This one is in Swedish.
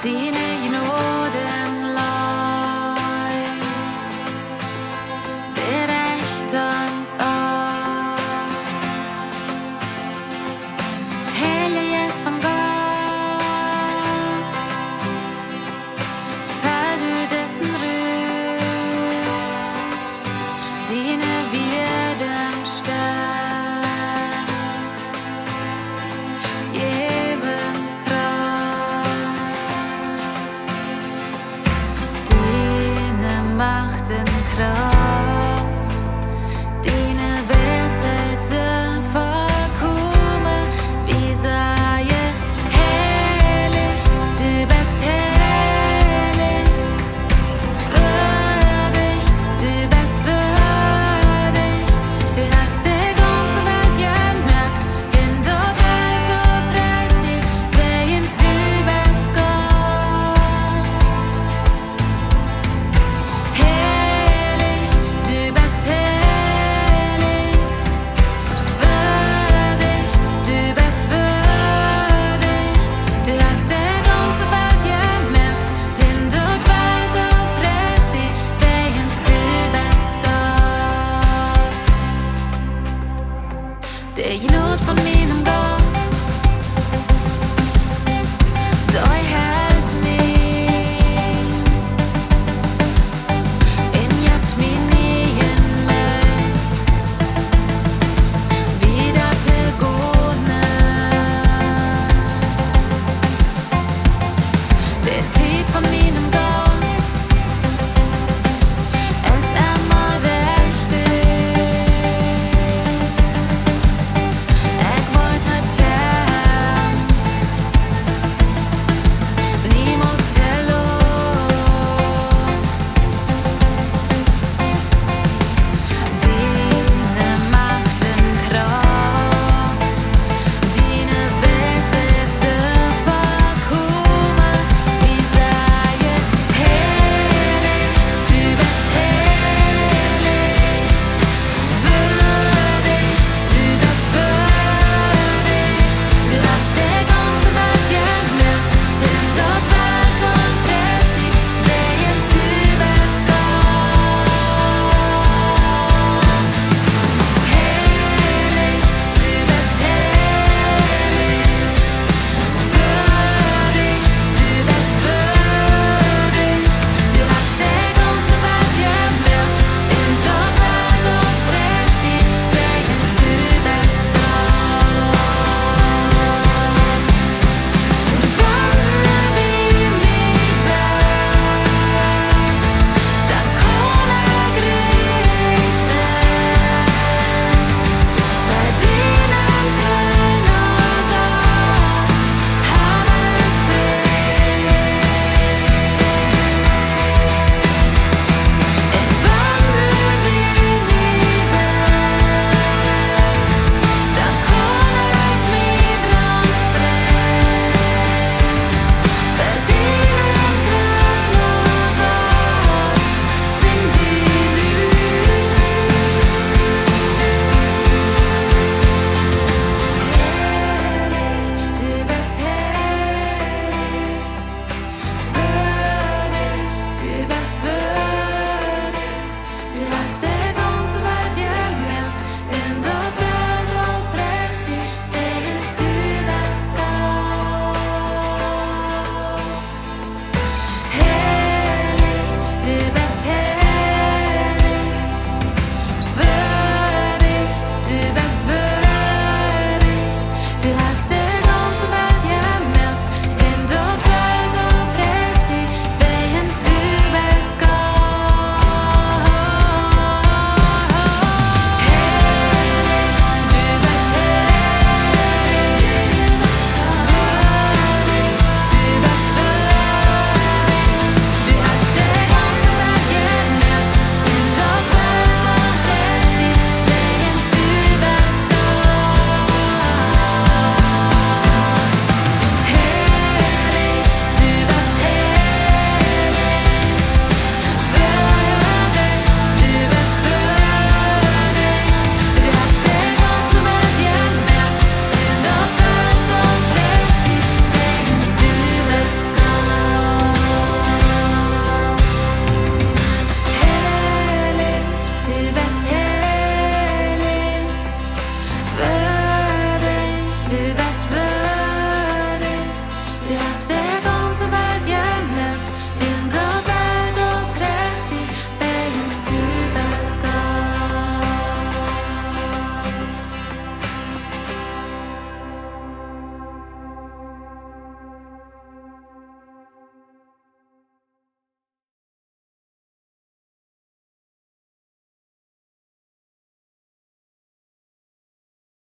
Dine i nåden lag, berättans av Heliges van Gott, färdudesen röd, dine werden stärkt, geben Kraft, dine Machten Kraft, dine Weisheit vollkommen, wie sei herrlich, du bist herrlich, würdig, du bist würdig, du hast die ganze Welt gemerkt, denn dort halt und preist dich, wegens du bist Gott. Herrlich, du bist herrlich, würdig, du bist würdig, du hast die ganze Welt gemerkt, denn dort halt und preist dich, wegens du bist Gott. Der Genot von meinem Gott, der hält mich, jaft min egen makt, vidare till gården. Det är tid för min